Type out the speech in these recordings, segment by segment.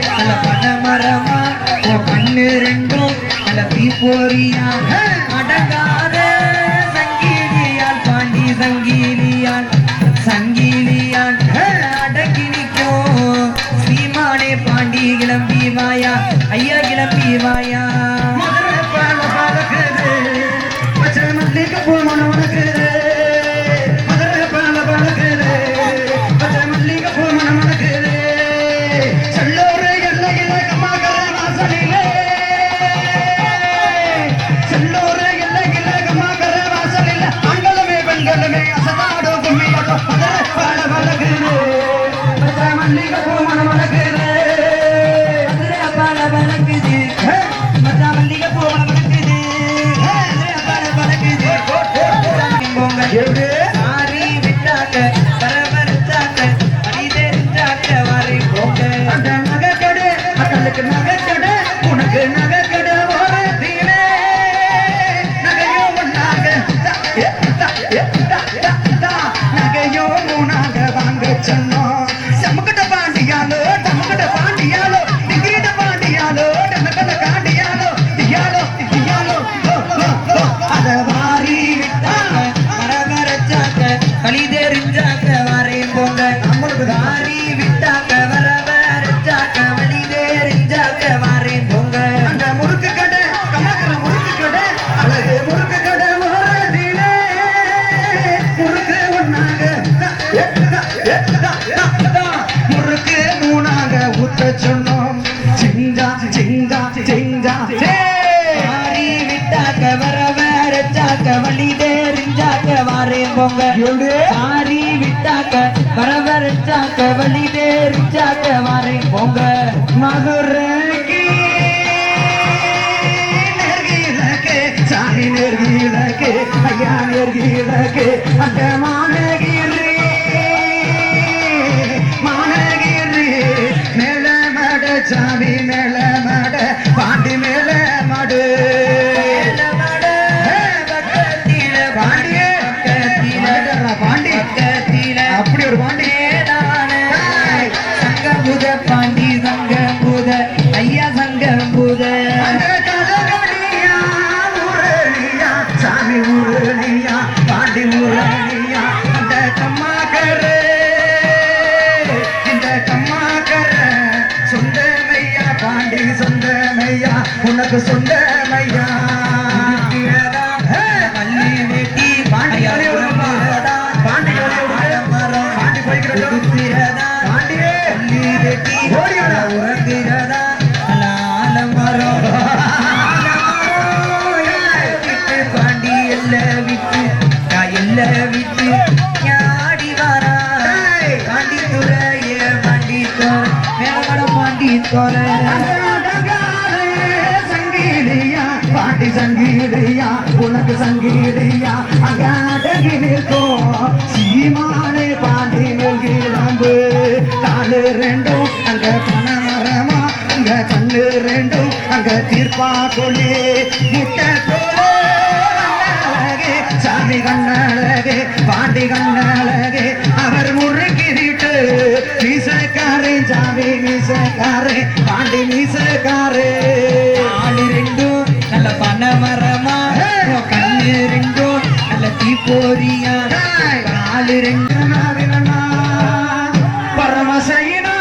நல்ல பனமரமா ஓ கண்ணு ரெண்டும் நல்ல தீப்போரியா அடங்காத சங்கீலியால் பாண்டி சங்கீலியால் சங்கீலியால் அடக்கி நிற்கும் சீமானே பாண்டி கிளம்பி வாயா ஐயா கிளம்பி வாயா ஆரி விட்டாக்க பரவரச்சாக்க வழி தேரிச்சாக்க வாரே போங்க மதுரைக்கு நெருகிலக்கு சாமி நெருகிலக்கு ஐயா நெருகிலக்கு அந்த மானகிரி மானகிரி மேல மட சாமி மேல மட பாண்டி மேல மடு அப்படி ஒரு பாண்டி சங்கம்புத பாண்டி சங்கம்புத ஐயா சங்கம்புத சாமி ஊரணியா பாண்டி ஊரணியா அந்த கம்மாக்கர இந்த கம்மாக்கர சொந்தமையா பாண்டி சொந்தமையா உனக்கு சொந்தமையா மல்லி வேட்டி பாண்டியா பாண்டி எல்ல விட்டு யாடி வாரா பாண்டி துறைய பாண்டி தோற மேலமட பாண்டி தோற சங்கீலியா பாண்டி சங்கீலியா உனக்கு சங்கீலியா அகாடகி நிற்கும் சீமானே பாண்டி நெல்கிழம்பு காலு ரெண்டும் அங்க பனமரமா அங்க கண்ணு ரெண்டும் அங்க தீர்ப்பா கொள்ளி முட்டை சாமி கண்ணழகே பாண்டி கண்ணழகே அவர் முறுக்கிட்டு மீசக்காரே சாமி மீசக்காரே பாண்டி மீசக்காரே ஆளு ரெண்டும் நல்ல பனமரமா கண்ணு ரெண்டும் நல்ல தீப்போரியா ஆளு ரெண்டும் பரமசைனா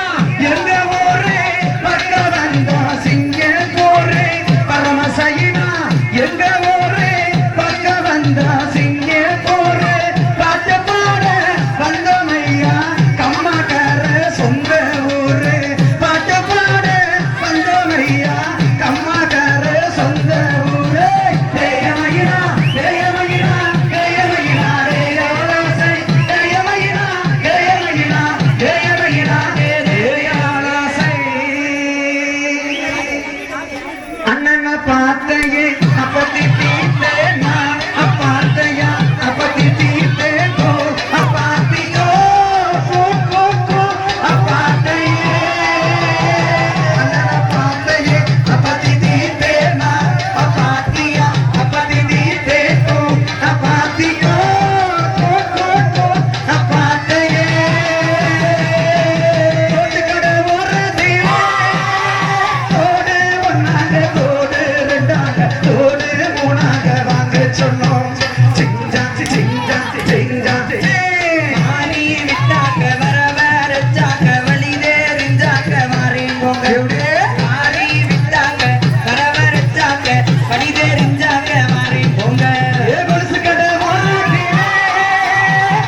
எங்க ஊரே பக்க வந்தா சிங்கப்பூரே பரமசைனா எங்க ஊரே பக்க வந்தா சிங்கப்பூரே பாட்டு பாட வந்தமையா கம்மாக்கார சொந்த ஊரே பாட்டு பாட வந்தமையா கம்மாக்கார சொந்த ஊரே தேயமகினா தேயமகினா தேயமகினா ரே ரோசை தேயமகினா போங்க மாறி விட்டாங்க வரவரைச்சாங்க வழி தெரிஞ்சாங்க மாறி போங்க கொலுசு கடை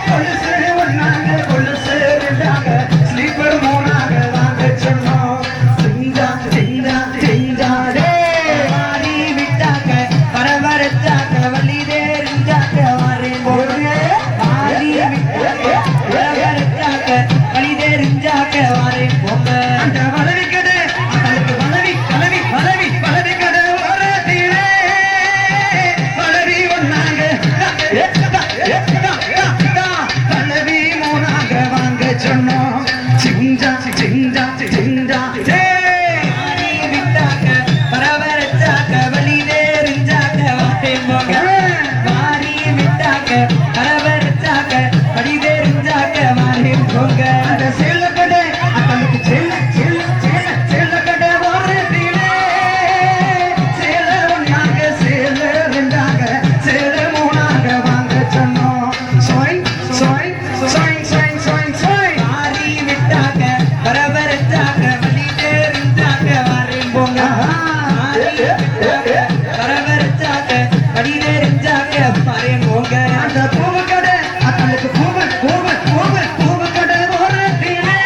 கொலுசு ஒன்னாங்க கொலுசு ரெண்டாங்க ஸ்லீப்பர் மூணாக வாங்க சொன்னோம் சிங்கா சிங்கா சிங்காடே மாறி விட்டாங்க வரவரைச்சாங்க வழி தெரிஞ்சாங்க மாறி போங்க மாறி விட்டாங்க வரவரைச்சாங்க வழி தெரிஞ்சாங்க மாறி போங்க அந்த வளவி கடை அதற்கு வளவி வளவி வளவி வளவி கடை ஓரத்திலே வளவி ஒன்னாங்க வளவி மூணாக வாங்க சொன்னோம் சிங்கா சிங்கா சிங்கா மாறி விட்டாங்க வரவரைச்சாங்க வழி தெரிஞ்சாங்க மாறி போங்க மாறி விட்டாங்க வரவரைச்சாங்க வழி தெரிஞ்சாங்க மாறி போங்க அந்த சேல கடை அதற்கு சேல சேல சேல சேல கடை ஓரத்திலே சேல ஒன்னாங்க சேல ரெண்டாங்க சேல மூணாக வாங்க சொன்னோம் சோய் சோய் சோய் சோய் சோய் சோய் மாறி விட்டாங்க வரவரைச்சாங்க வழி தெரிஞ்சாங்க மாறி போங்க மாறி விட்டாங்க வரவரைச்சாங்க வழி தெரிஞ்சாங்க மாறி போங்க அந்த பூவு கடை அதற்கு பூவு பூவு பூவு பூவு கடை ஓரத்திலே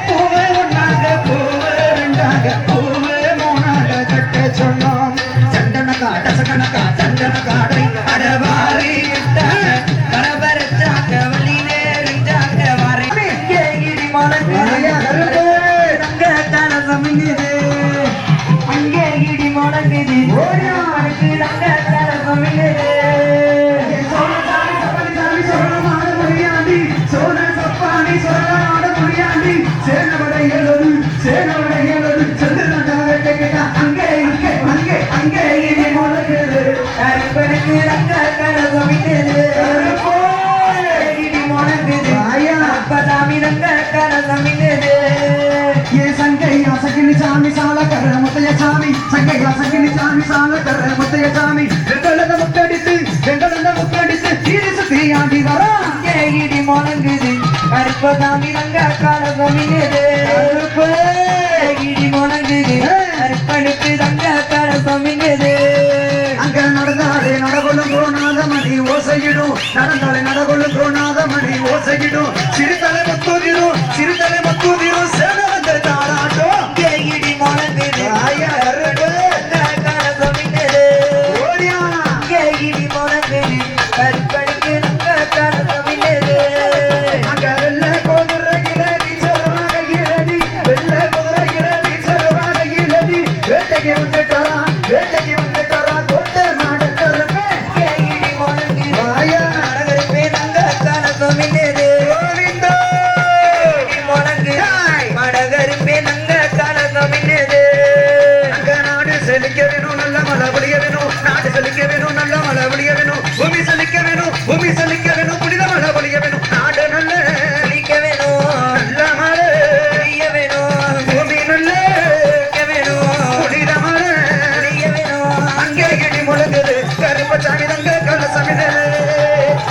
பூவு ஒன்னாங்க பூவு ரெண்டாங்க பூவு மூணாக கட்ட சொன்னோம் சண்டனக்கா டசகனக்கா சண்டனக்காடை அடவாரி விட்டாங்க வரவரைச்சாங்க வழி தெரிஞ்சாங்க மாறி இடி மலங்கு தங்க கலசம் மிங்குது அங்கே இடி முழங்குது ஓடியாருக்கு தங்க கலசம் மிங்குது கருப்பனுக்கு தங்க கலசம் மிங்குது இடி முழங்குது அப்பதாமி தங்க கலசம் மிங்குது சாமி சால கர முத்தைய சாமி சங்கையா சங்கினி சாமி சால கர முத்தைய சாமி வெங்கலத முத்தடித்து வெங்கலத முத்தடித்து தீரி சுத்தி ஆண்டி வரா அங்கே இடி முழங்குது கருப்பதாமி தங்க கலசம் மிங்குது இடி முழங்குது கருப்பனுக்கு தங்க கலசம் மிங்குது அங்க நடந்தாலே நடகொள்ளும் கோணாத மணி ஓசையிடும் நடந்தாலே நடகொள்ளும் கோணாத மணி ஓசையிடும் சிறுதலை மத்தூதிடும் சிறுதலை மத்தூதிடும் சேன வந்த தாளாட்டம் அங்கே இடி முழங்குது கலசம் மிங்குது ஓடியா அங்கே இடி முழங்குது கருப்பனுக்கு தங்க கலசம் மிங்குது அங்க வெள்ள குதிரை இளதி சொல்வாக இளதி வெள்ள குதிரை இளதி சொல்வாக இளதி வேட்டைக்கு வந்துட்டாரா கொட்ட மாடக்கருமே அங்கே இடி முழங்குது வாயா அழகருப்பே தங்க கலசம் மிங்குது கோவிந்தோ இடி முழங்குது மடகருப்பே தங்க கலசம் மிங்குது அங்க நாடு செழிக்க வேணும் நல்ல மழை பொழிய வேணும் நாடு செழிக்க வேணும் நல்ல மழை பொழிய வேணும் பூமி செழிக்க வேணும் பூமி செழிக்க வேணும் புனித மழை பொழிய வேணும் நாடு நல்ல செழிக்க வேணும் நல்ல மழை செய்ய வேணும் பூமி நல்ல செழிக்க வேணும் புனித மழை செய்ய வேணும் அங்கே இடி முழங்குது கருப்பசாமி தங்க கலசமிது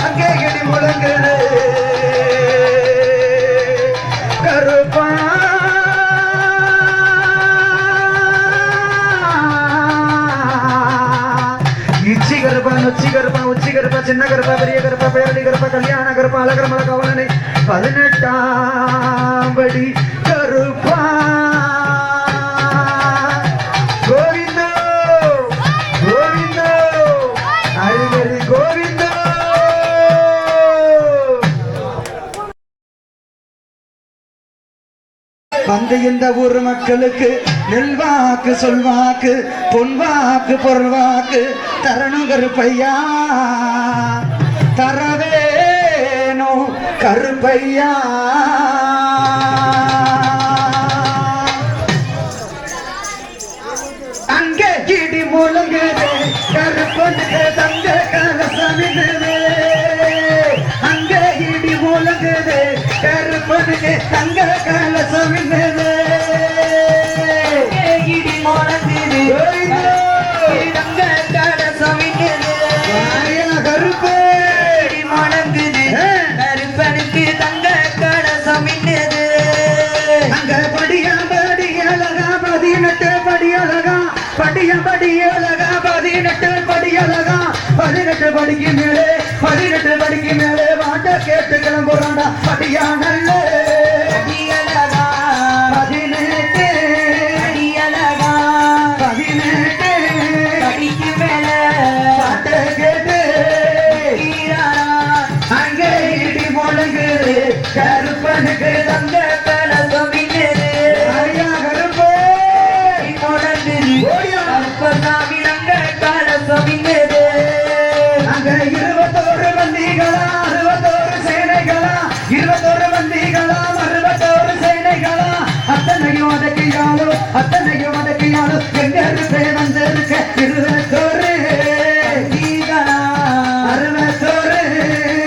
அங்கே இடி முழங்குது கருப்பா இச்சி கருப்பா நொச்சி கருப்பா உச்சி கருப்பா சின்ன கருப்பா பெரிய கருப்பா பேரடி கருப்பா கல்யாண கருப்பா அழகரமல கவலனை 18ஆம் படி கருப்பா கோவிந்தோ கோவிந்தோ அழிவரி கோவிந்தோ வந்து இந்த ஊர் மக்களுக்கு நெல்வாக்கு சொல்வாக்கு பொன்வாக்கு பொருள்வாக்கு தரணும் கருப்பையா தரவேணும் கருப்பையா அங்கே இடி முழங்குது கருப்பனுக்கு தங்க கலசமிடுது அங்கே இடி முழங்குது கருப்பனுக்கு தங்க கலசமிடுது இடி முழங்குது தங்க கலசம் மிங்குது கருப்பு இடி முழங்குது கருப்பனுக்கு தங்க கலசம் மிங்குது அங்க படியாம படியழகா 18 படியழகா 18 படிக்கு மேலே வாண்ட கேட்டு கிளம்புறாண்டா படியா நல்ல அடியழகா 18 அடியழகா 18 படிக்கு மேல வாண்ட கேட்டு ஈரானா அங்கே இடி முழங்குது கருப்பனுக்கு தங்க கலசம் மின்னுது ஐயா கருப்பு முடங்குது ஓடியா. கருப்பசாமி தங்க கலசம் மின்னுது அங்க 21 வந்திகளா 61 சேனைகளா 21 வந்திகளா 61 சேனைகளா அத்தனையும் அடக்கியாலும் எங்க இருப்பே வந்திருக்க 21 நீங்களா 61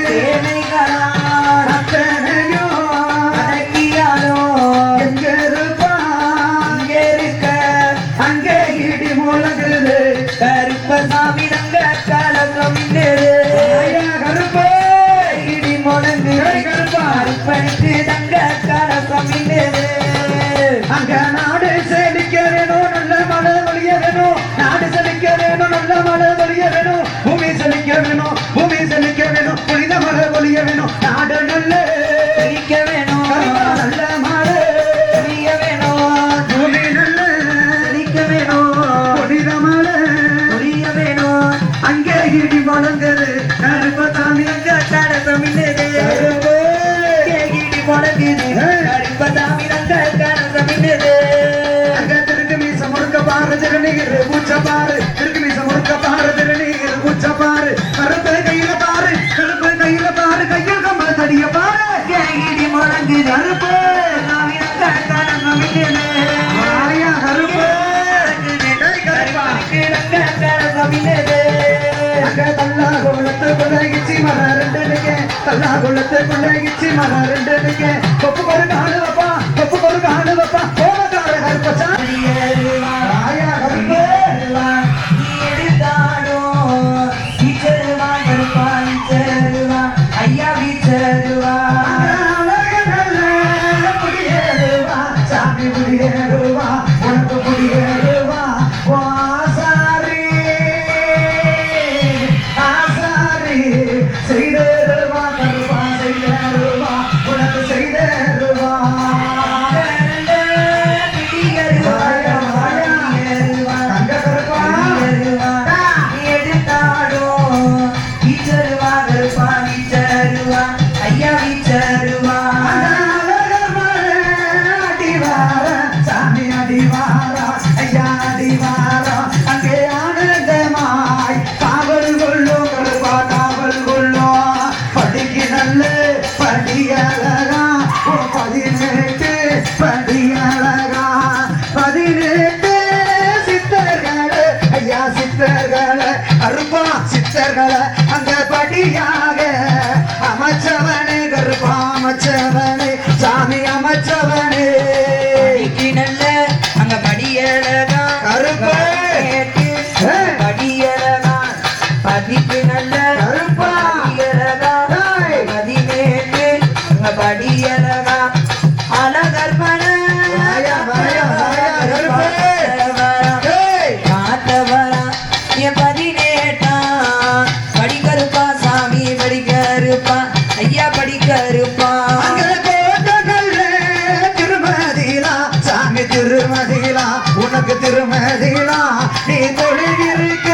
சேனைகளா அத்தனையும் அடக்கியாலும் எங்க இருப்பா இங்கே இருக்க அங்கே இடி முழங்குது கருப்பசாமி தங்க கலசம் மின்னுது ஐயா கருப்பு இடி முடங்கு கருப்பா கருப்பனுக்கு தங்க கலசம் மின்னுது அங்க நாடு செழிக்க வேணும் நல்ல மழை ஒழிய வேணும் நாடு செழிக்க வேணும் நல்ல மழை ஒழிய வேணும் பூமி செழிக்க வேணும் புனித மழை ஒழிய வேணும் நாடு நல்ல செழிக்க வேணும் கருப்பா நல்ல மழை புரிய வேணும் பூமி நல்ல செழிக்க வேணும் புனித மழை புரிய வேணும் அங்கே இடி முழங்குது கருப்பசாமி தங்க கலசம் மின்னுது கருப்பு இடி முடங்குது கருப்பசாமி தங்க கலசம் மின்னுது அங்க திருக்கு மீச முறுக்க பாரு திருநீர் பூச்ச பாரு திருக்கு மீச முறுக்க பாரு திருநீர் பூச்ச பாரு கருப்பு கையில பாரு கையில் கம்பள தடிய பாரு இடி முடங்குது கருப்பு சாமி தங்க கலசம் மின்னுது ஆயா கருப்பு தங்க கலசம் மின்னுது அங்க தல்லா குளத்துக்குள்ள இச்சி மர ரெண்டு நிக்க தல்லா குளத்துக்குள்ள இச்சி மர ரெண்டு நிக்க கொப்பு ஒரு காடு வைப்பா கோபக்கார கருப்பச்சா ஆயா கருப்பு சாமி குடியேறுவா உனக்கு குடியேறுவா ஆசாரி செய்தேருவா கருவா செய்தேருவா உனக்கு செய்தேருவா தங்க கருப்பா ஐயா வீச்சருவா சாமி அடிவாரா ஐயா அடிவாரா அங்கே ஆனந்தமாய் காவல் கொள்ளும் கருப்பா காவல் கொள்ளும் படிக்கு நல்ல படியழகா 18 படியழகா 18 சித்தர்களே ஐயா சித்தர்களே கருப்பா சித்தர்களே அங்க படியாக அமைச்சவனே கருப்பா அமைச்சவனே சாமி அமைச்சவனே நல்ல அங்க படியழகா கருப்பு. படியழகா பதிப்பு நல்ல கருப்பா. படியழகா ஏய். 17 அங்க படியழகா அழகர்மன வாயா, வாயா, வாயா, கருப்பு. ஏய். காத்தவரா என் 18 படிக்கருப்பா சாமி படிக்கருப்பா ஐயா படிக்கருப்பா அங்க கோட்டங்கள்ல திருமதிலா சாமி திருமதிலா உனக்கு திருமதிலா நீ தொழுகிருக்க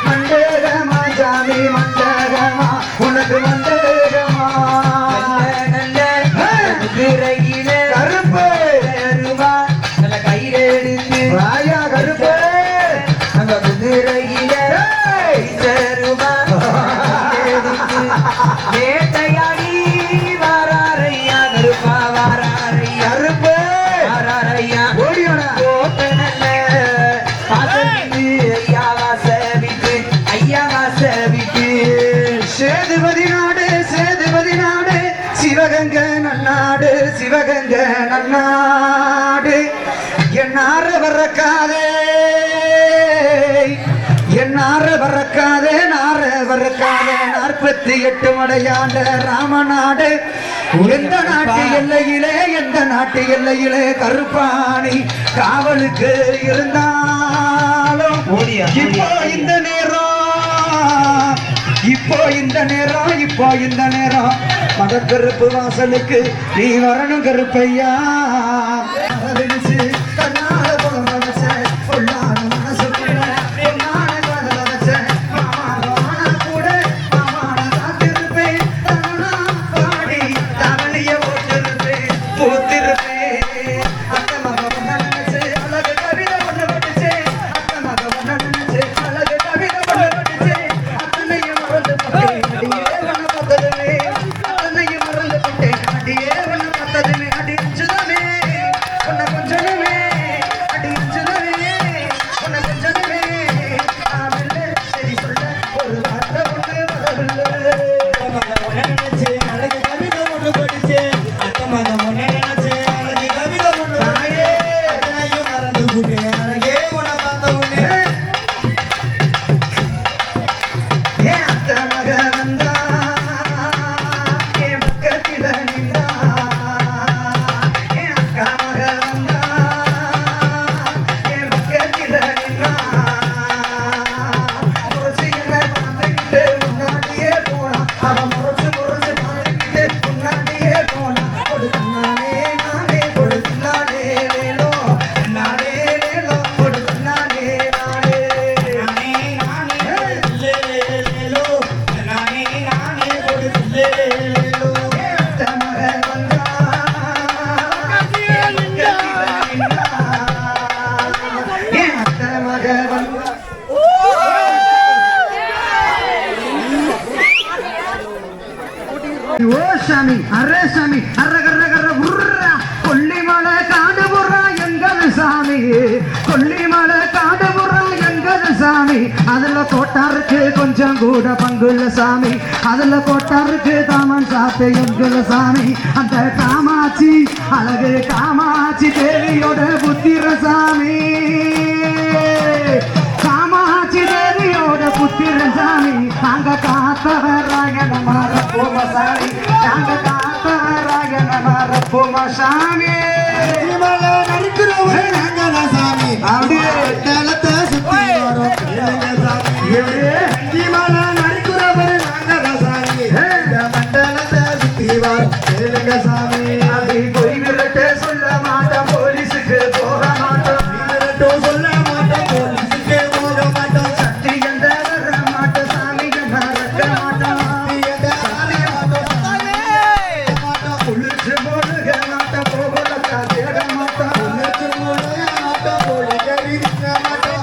மண்டகமா சாமி மண்டகமா உனக்கு மண்டகமா நல்ல குதிரையில கருப்பு கருவா நல்ல கயிறு எடுத்து வாயா கருப்பு அங்க குதிரையில கருவா எடுத்து வேட்டையாடி வாராரையா கருப்பா வாராரையா கருப்பு வாராரையா ஓடியோடா கோட்டை நல்ல வாசவிட்டு ஐயா வாசவிட்டு ஐயா வாசவிட்டு சேதுபதி நாடு சிவகங்கை நன்னாடு என்னார வரக்காதே என் நார வரக்காதே 48 மடையாண்ட ராமநாடு எந்த நாட்டு எல்லையிலே கருப்பாணி காவலுக்கு இருந்தாலும் இப்போ இந்த நேரம் மதக்கருப்பு வாசலுக்கு நீ வரணும் கருப்பையா. ஓ சாமி அரே சாமி அரர கர கர உர்ரா கொல்லிமலை காடு புறா எங்கது சாமி கொல்லிமலை காடு புறா எங்கது சாமி அதுல கோட்டாருக்கு கொஞ்சம் கூட பங்குள்ள சாமி அதுல கோட்டாருக்கு தாமன் சாப்பிட்டு எங்குல சாமி அந்த காமாட்சி அழகு காமாட்சி தேவியோட புத்திர சாமி காமாட்சி தேவியோட புத்திர சாமி நாங்க காத்தவராக மாற போமசாமி நாங்க காத்தவராக மாற போமசாமி மலை நறுக்கிறவன் நாங்க சாமி அப்படியே தலத்தை சுத்தி வரோம் சாமி மலை நறுக்கிறவன் நாங்க சாமி மண்டலத்தை சுத்தி வரோம் சாமி அதை போய் விரட்ட சொல்ல மாட்டோம் போலீஸுக்கு போக மாட்டோம் சொல்ல மாட்டோம் போலீஸுக்கு போக மாட்டோம் சக்தி எந்த வர மாட்டோம் சாமி மறக்க மாட்டோம் புளிச்சு போடுக மாட்டோம் போகலக்கா தேட மாட்டோம்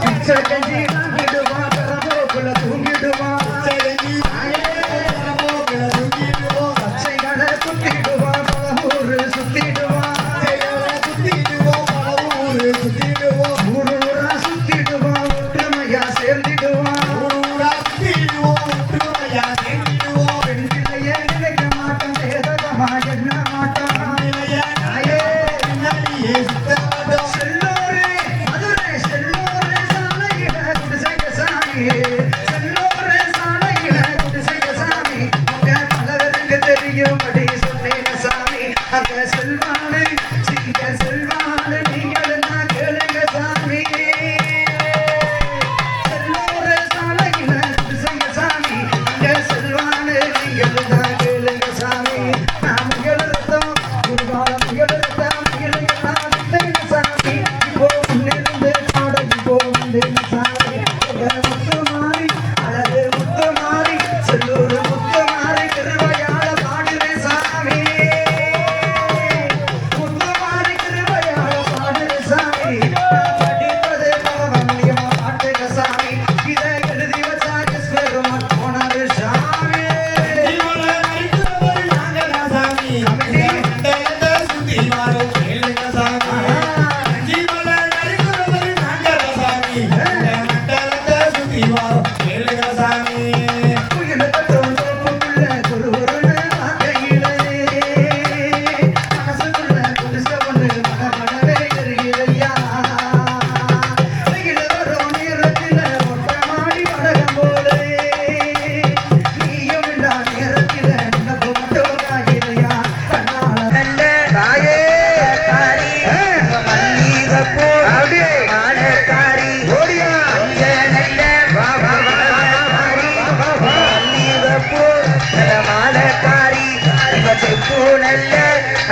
பிச்சை கஞ்சி வாங்கிடுவான் போக்குல தூங்கிடுவான் பச்சைகளை குத்திடுவான் ஊரு சுத்திடுவான் ஊரு ஊரா சுத்திடுவான் ஒற்றுமையா சேர்ந்திடுவான் பெண்பிள்ளையே நினைக்க மாட்டோம் தேதகமா என்ன மாட்டோம் செல்லோரே மதுரை செல்லோரே சாலையில குடிசைக்க சாமி செல்லோரே சாலையில குடிசைக்க சாமி அங்க பலவருக்கு தெரியும்படி சொன்னேன் சாமி அங்க செல்வானு சிங்க செல்வானு நீங்கள் தான் கேளுங்க சாமி செல்லோரே சாலையில குடிசைக்க சாமி அங்க செல்வானு நீங்கள் தான் கேளுங்க சாமி நாம் எழுத்தோம் குருகாலம் எழுத்தோம் சாமி இப்போ முன்னிருந்து பாடகி போவந்தேன் சாமி முத்து மாறி அழகு முத்து மாறி செல்லூர் முத்து மாறி திருவையாள பாடுவே சாமி முத்து மாறி திருவையாள பாடு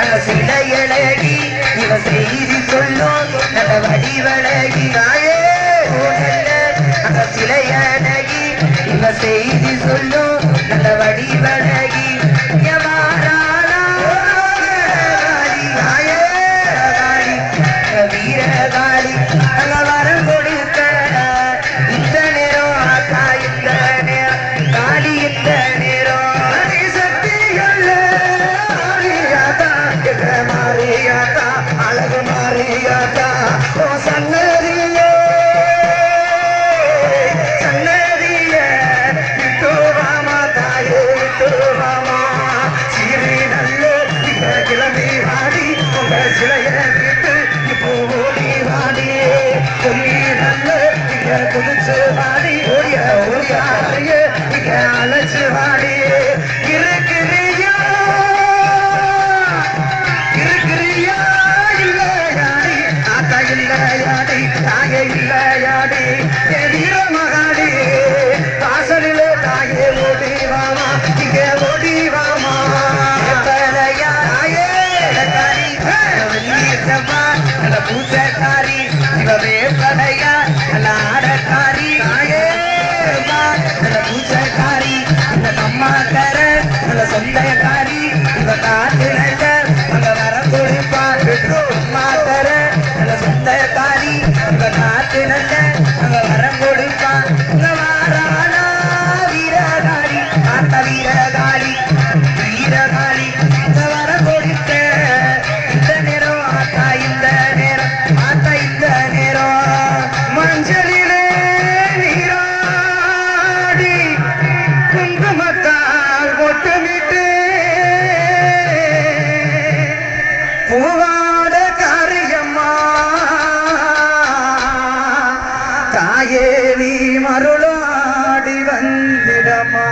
நல்ல சிலையழகி இவ செய்தி சொல்லும் நல்ல வடிவழகி தாயே நல்ல சிலையழகி இவ செய்தி சொல்லும் நல்ல வடிவழகி வீரகாளி அங்க வரம் கொடுத்த இந்த நேரம் ஆத்தா இந்த நேரம் காளி இந்த நேரம் சக்தி மாறியாத்தா அழகு மாறியாத்தா ஓ சன்னதியே சன்னதியே விட்டுவாமா தாயே விட்டுவாமா சீரி நல்ல கிளம்பி வாடி உங்க சிலைய விட்டு போடி வாடி பொன்னி நல்ல குதிச்சு வாடி ஓடிய ஓடிய அழைச்சு வாடி இருக்கிறியா இருக்கிறியா இல்லையாடி ஆத்தா இல்லையாடி தாயே இல்லையாடி வீர மகாடி வாசலிலே தாயே ஓடி வாமா இங்கே ஓடி வாமா நல்ல பூசக்காரி இவவே படையா நல்ல ஆடக்காரி நல்ல பூசக்காரி இந்த நம்மாக்கர நல்ல சொந்தக்காரி இவ காட்டு நல்ல அங்க வர கொடுப்பா அம்மாக்கர நல்ல சொந்தக்காரி இவ காட்டு நல்ல அங்க வர கொடுப்பா இங்க வாரானா வீரகாளி ஆத்த வீரகாளி வீரகாளி இங்க வர கொடுத்த இந்த நேரம் ஆத்தா இந்த நேரம் ஆத்தா இந்த நேரம் மஞ்சளிலே நீராடி குங்குமத்தால் ஒட்டுமிட்டு பூவாட காரியம்மா தாயே நீ மருளாடி வந்திடமா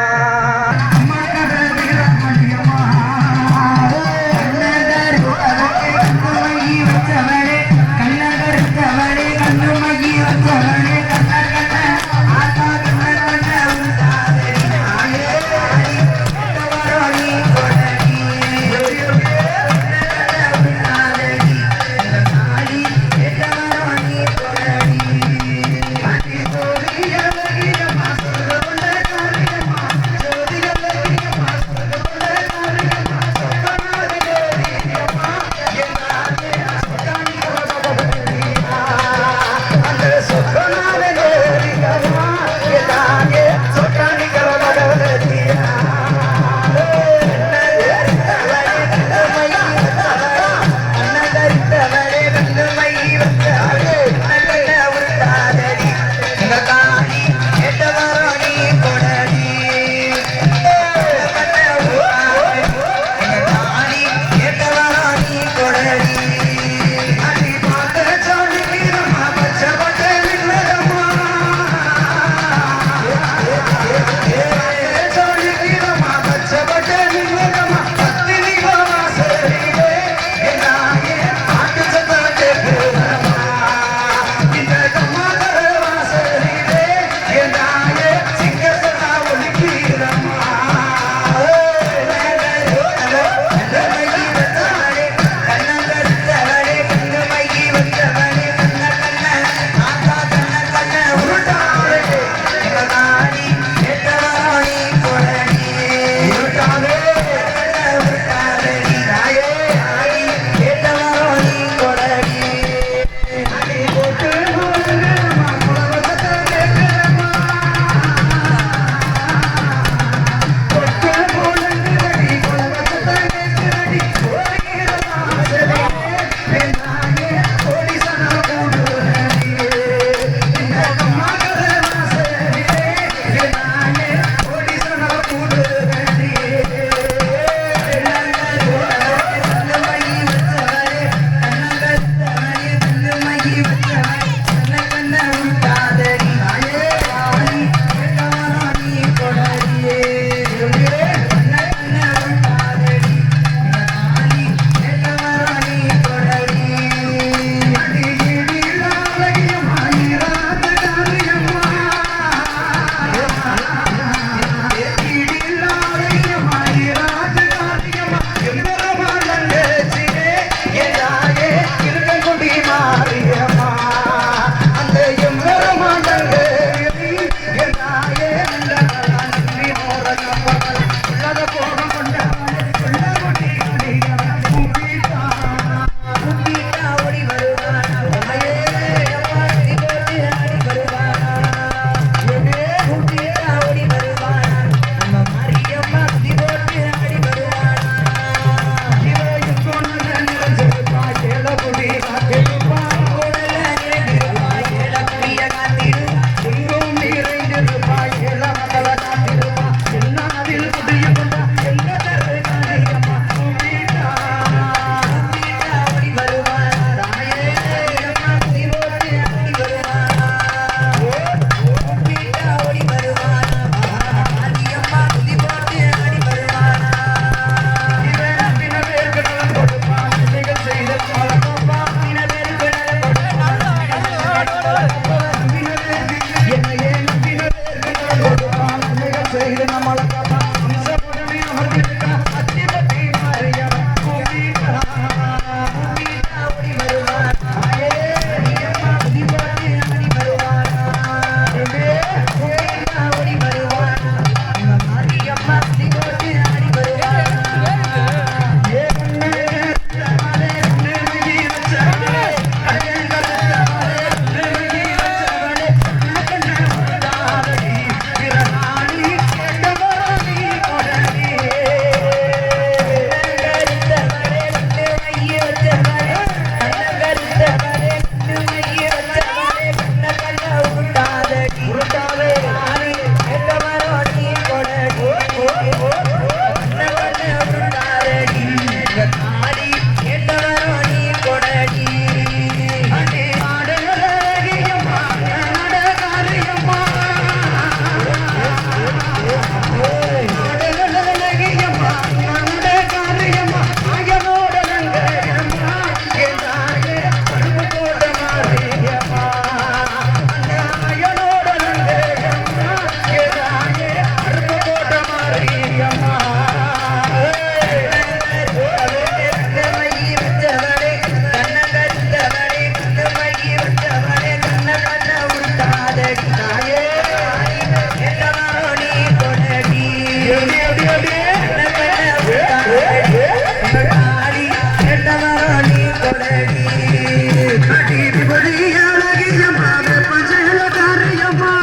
அடி விபதி அழகியம்மா வெப்பஞ்சேல காரியம்மா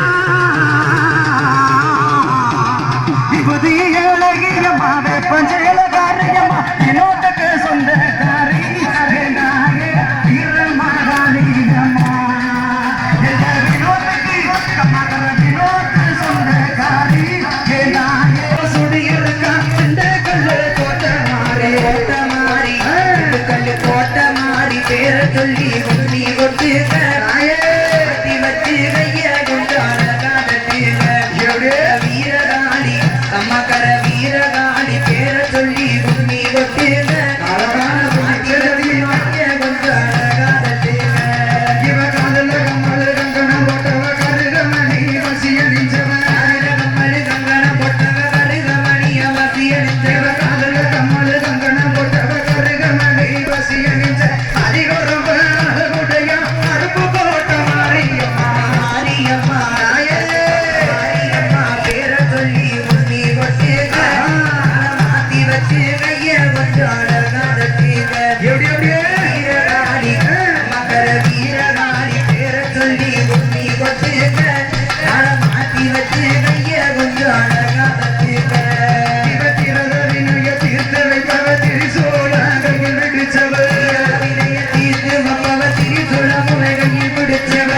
விபதி அழகியம்மா வெப்பஞ்சேல காரியம்மா வினோதக்கு சொந்தக்காரி அரேனாயே வீரமாகாளியம்மா வினோதக்கு கமகர வினோத் சொந்தக்காரி ஏனாயே சுடியிருக்கா இந்த கல்லு கோட்டை மாறி கோட்டை மாறி பேர சொல்லி குட்டி கொட்டு கட்டி வச்சு கைய கொண்டு அழகாக வீரகாளி அம்மக்கர வீரகாளி பேர சொல்லி குட்டி கொட்டு அழகான கொண்டு அழகாக இவ காதல கம்மல் கங்கணம் போட்டவ கருகமணி வசியலிஞ்சவ கம்மல் கங்கணம் போட்டவ கருகமணி வசியலிஞ்சவ காதல கம்மல் கங்கணம் போட்டவ கருகமணி வசியலிஞ்ச அதிகொருவ அழகுடைய அடுப்பு போட்ட மாரியம்மா மாரியம்மா மாரியம்மா பேர சொல்லி உண்ணி கொட்டு மாத்தி வச்சு கைய கொண்டு அழகாக எப்படி வீரகாளி மகர வீரகாளி பேர சொல்லி உண்ணி கொட்டு மாத்தி வச்சு கைய கொண்டு அழகாக வினய தீர்த்து வைப்பவ திரிசூல கையில் பிடிச்சவ வினய தீர்த்து வைப்பவ திரிசூல முகையில் பிடிச்சவ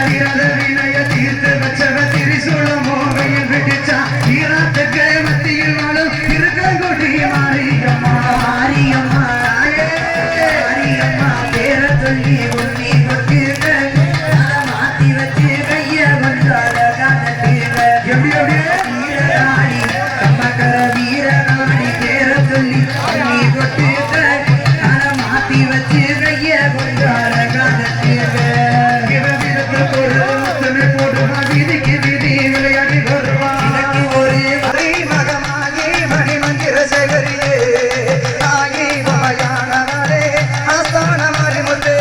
வினய தீர்த்து வச்சவ திரிசூல முகையில் பிடிச்சா ஈராத்துக்கு மத்தியில் வாழும் இருக்கங்குடி மாரியம்மா மாரியம்மா மாரியம்மா பேர சொல்லி உண்ணி கொட்டு மாத்தி வச்சு கைய கொண்டு அழகாக எப்படி வீரகாளி கம்மக்கர வீரகாளி பேர சொல்லி உண்ணி கொட்டு மாத்தி வச்சு கைய கொண்டு அழகாக வீதிக்கு வீதி விளையாடி வருவா ஒரு மறை மகமாகி மணிமந்திர சேகரியே ஆகி மயானவரே ஆஸ்தான மறிமுத்தே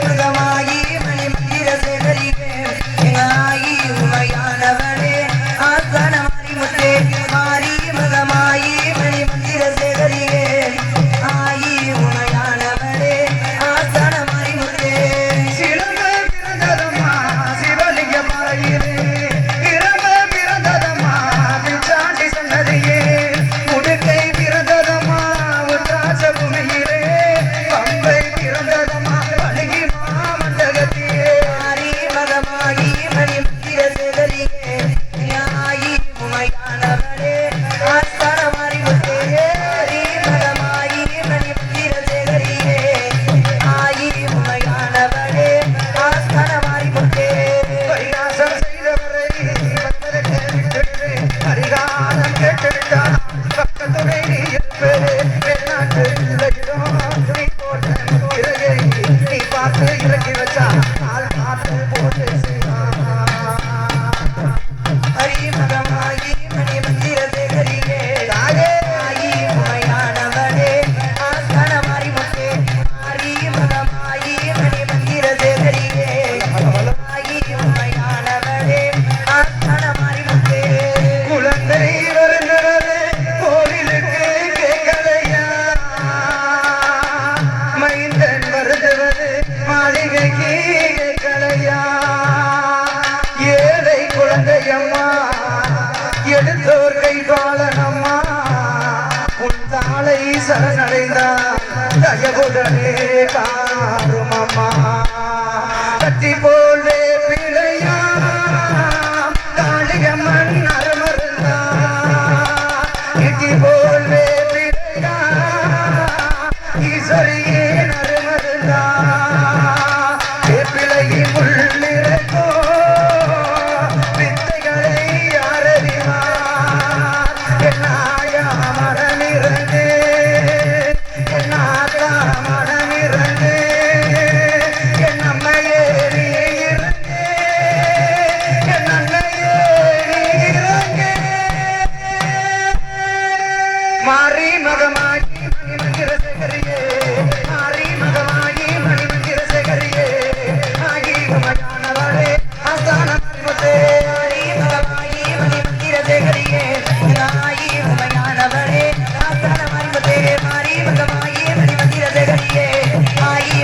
மகமாகி மணிமந்திர சேகரியே ஆகி உமையானவரே ஆஸ்தான மறிமுத்தே மாரி மகமாகி மணிமந்திர சேகரியே ஆகி உமையானவரே ஆஸ்தான மறிமுத்தே சிலம்ப பிறந்ததம்மா சிவலிங்க மறையிலே இரம்ப பிறந்ததம்மா பிச்சாண்டி சன்னதியே முடுக்கை பிறந்ததம்மா உத்ராட்ச பூமியிலே பம்பை பிறந்ததம்மா பழகி மாமண்டகத்தியே மாரி மகமாகி மணிமந்திர சேகரியே ஆகி உமையானவரே ஆஸ்தான மறிமுத்தே மகமாகி மணிமந்திர சேகரியே ஆகி உமையானவரே ஆஸ்தான மறிமுத்தே பரிகாசம் செய்தவரை பக்தருக்கு விட்டுவிடு பரிகாரம் கேட்டுவிட்டான் பக்கத்துணை நீ இருப்பது வெளிநாட்டு இல்லையிடும் நீ போட்ட இறகை நீ பார்த்து இறக்கி வச்சா ஆள் பார்த்து போட்டு ஹரி மகமாகி மணிமந்திர சேகரியே தாயே ஆகி உமையானவரே ஆஸ்தான மறிமுத்தே ஹரி மகமாகி மணிமந்திர சேகரியே ஆகி உமையானவரே ஆஸ்தான மறிமுத்தே குழந்தை வருகிறது கோவிலுக்கு கேட்கலையா மைந்தன் வருகிறது மாளிகைக்கு கேட்கலையா ஏழை குழந்தையம்மா எடுத்தோர் கை காலனம்மா உன் தாளை சரணடைந்தார் தயவுடனே காருமம்மா கட்டி போல்வே பிழையா காளியம்மன் அருமருந்தா இட்டி போல்வே பிழையா ஈஸ்வரியே அருமருந்தா பிழையின் உள்ளிருக்கோ வித்தைகளை யாரறிவார் என்னாயா மனமிறந்தே என்னாக்கா மனமிறந்தே என் அம்மையே நீ இறந்தே என் அன்னையே நீ இறங்கே மாறி மகமாகி மணிமந்திர சேகரியே மாறி மகமாகி மணிமந்திர சேகரியே ஆகி உமையானவளே ஆஸ்தான மறிமுத்தே மாறி மகமாகி மணிமந்திர சேகரியே ஆகி உமையானவளே ஆஸ்தான மறிமுத்தே மாறி மகமாகி மணிமந்திர சேகரியே ஆகி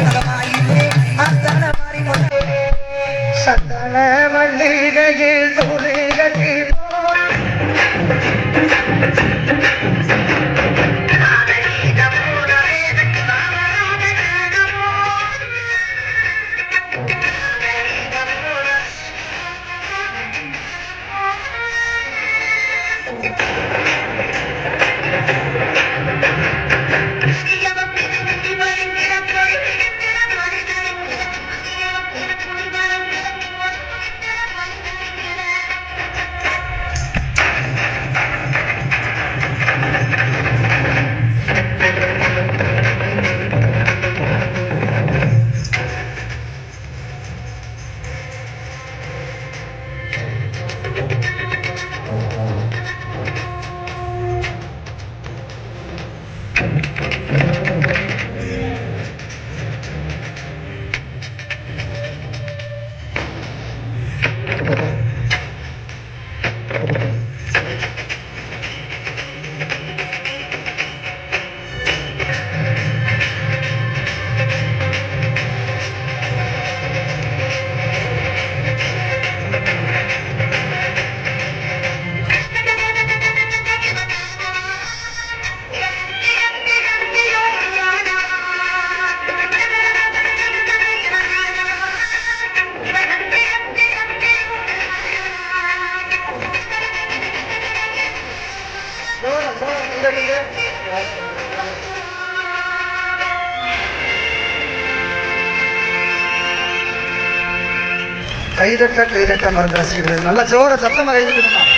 கைதட்ட மருந்து ரசிக்கிறது நல்ல ஜோர சத்தமா கைதட்டணும்.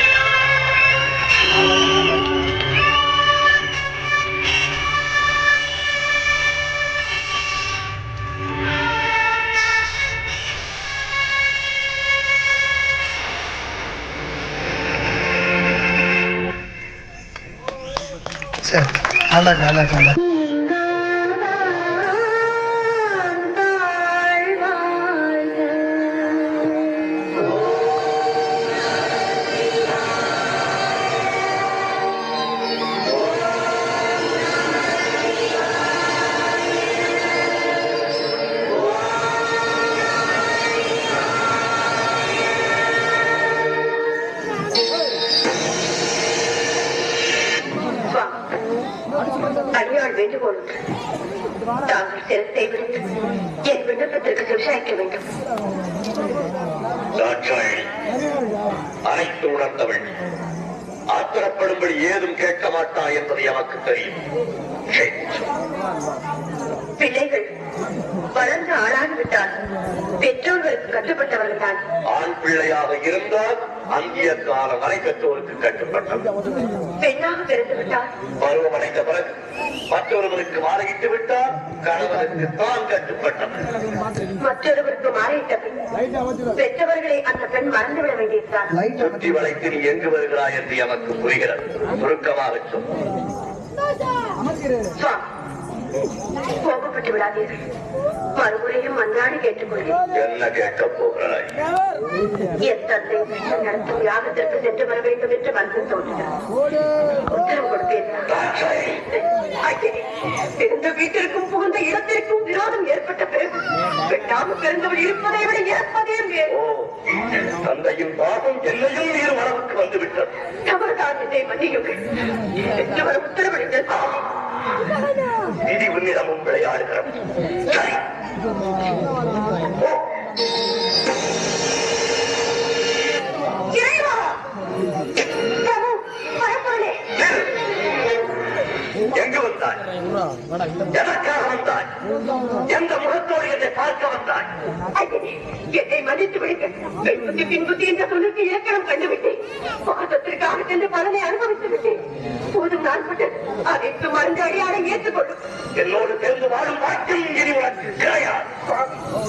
சரி நல்லா அடியாள் வேண்டுகோள் தாங்கள் சிரத்தை விடுத்து என் விண்ணப்பத்திற்கு விவசாயிக்க வேண்டும். அனைத்து உணர்ந்தவள் ஆத்திரப்படும்படி ஏதும் கேட்க மாட்டா என்பது எமக்கு தெரியும். பிள்ளைகள் வளர்ந்து ஆளாகிவிட்டால் பெற்றோர்களுக்கு கட்டுப்பட்டவர்கள் தான். ஆண் பிள்ளையாக இருந்தால் அந்திய காலம் வரை பெற்றோருக்கு கட்டுப்பட்டது. பெண்ணாக பிறந்து விட்டால் பருவம் அடைந்த பிறகு மற்றொருவருக்கு மாலையிட்டு விட்டால் கணவனுக்கு தான் கட்டுப்பட்டது. மற்றொருவருக்கு மாறிவிட்ட பின் பெற்றவர்களை அந்த பெண் மறந்துவிட வேண்டியிருந்தார். சுற்றி வளைத்து நீ எங்கு வருகிறாய் என்று எமக்கு புரிகிறது. சுருக்கமாக சொல். கோபப்பட்டு விடாதீர்கள். மறுமுறையும் மன்றாடி கேட்டுக்கொள்கிறேன். என்ன கேட்கப் போகிறாய்? என் தந்தை நடத்தும் யாகத்திற்கு சென்று வர வேண்டும் என்று மனதில் தோன்றினார். உத்தரவு கொடுப்பேன். பிறந்த வீட்டிற்கும் புகுந்த இடத்திற்கும் விரோதம் ஏற்பட்ட பிறகு பெண்ணாக பிறந்தவள் இருப்பதை விட இறப்பதே மேல். தந்தையின் பாவம் என்னையும் நீர் மனவுக்கு வந்துவிட்டது. தவறுதான் என்னை மன்னியுங்கள் என்று வர உத்தரவளித்தது. விதி உன்னிடமும் விளையாடுகிறோம். சரி, இறைவா! பிரபு, பரம்பொருளே! எங்கு வந்தாய்? எதற்காக வந்தாய்? எந்த முகத்தோடு என்னை பார்க்க வந்தாய்? ஐயனே, என்னை மன்னித்து விடுங்கள். பெண்புத்தி பின்புத்தி என்ற சொல்லுக்கு இலக்கணம் கண்டுவிட்டேன். பாசத்திற்காக சென்று பலனை அனுபவித்து விட்டேன். போதும் நான் விட்டேன். அனைத்து மருந்து அடியாரை ஏற்றுக்கொள்ளும். என்னோடு சேர்ந்து வாழும் பாக்கியம் இனி உனக்கு கிடையாது.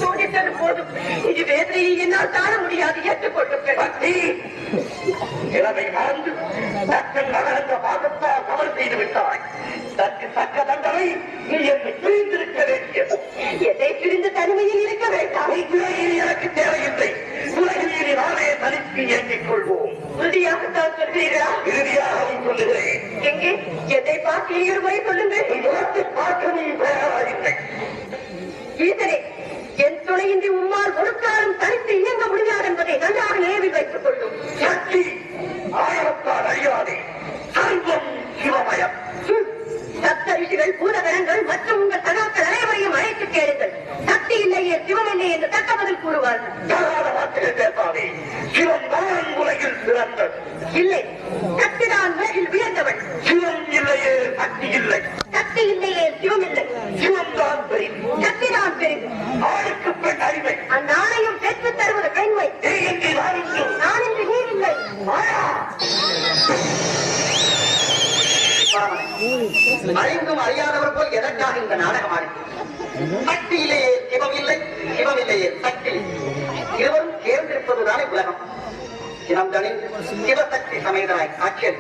சோதித்தது போதும். இது வேதனையை என்னால் தாழ முடியாது. ஏற்றுக்கொள்ளும். பக்தி இளமை மறந்து தக்கன் நகர்ந்த பாகத்தால் தவறு செய்து விட்டாய். தற்கு தக்க தண்டனை நீ என்னை பிரிந்திருக்க வேண்டியது. எதை பிரிந்து தனிமையில் இருக்க வேண்டாம். உலகில் எனக்கு தேவையில்லை. உலகில் இனி நானே தனித்து இயங்கிக் கொள்வோம். உறுதியாகத்தான் சொல்கிறீர்களா? இறுதியாகவும் சொல்லுகிறேன். எங்கே எதை பார்த்து இருமுறை சொல்லுங்கள். உலகத்தை பார்க்க நீ தயாராகில்லை. ஈசனே, என் துணையின்றி உம்மால் ஒரு காலம் தனித்து இயங்க முடியாது என்பதை நன்றாக நினைவில் வைத்துக் கொள்ளும். சக்தி ஆயிரத்தால் அறியாதே. சர்வம் சிவமயம். சப்த ரிஷிகள், பூதகணங்கள் மற்றும் உங்கள் சகாக்கள் அனைவரையும் அழைத்து கேளுங்கள். சக்தி இல்லையே சிவம் இல்லை என்று தக்க பதில் கூறுவார்கள். தகாத வார்த்தைகள் பேசாதே. சிவம் தான் உலகில் சிறந்தது. இல்லை, சக்திதான் உலகில் உயர்ந்தவள். சிவம் இல்லையே சக்தி இல்லை. சக்தி இல்லையே சிவம் இல்லை. சிவம் தான் பெரிது. சக்திதான் பெரிது. ஆணுக்கு பெண் அடிமை. அந்த ஆணையும் பெற்றுத் தருவது பெண்மை. நீ இன்றி நான் இன்று. நான் இன்று நீர் இல்லை. அறிந்தும் அறியாதவர் போல் எதற்காக இந்த நாடகம் ஆடி? சக்தியிலேயே சிவம் இல்லை, சிவம் இல்லையே சக்தி. இருவரும் சேர்ந்திருப்பதுதானே உலகம். சிவந்தனின் சிவசக்தி சமேதராய் காட்சியது.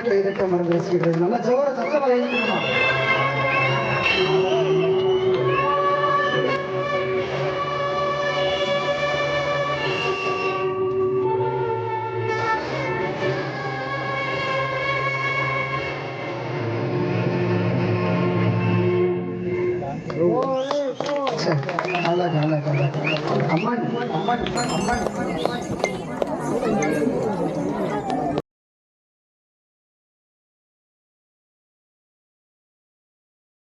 கைதட்ட மருந்து ரசிக்கிறது நல்லா ஜோர சத்தமா எழுதிக்கணுமா. நல்லா அம்மன் அம்மன் அம்மன்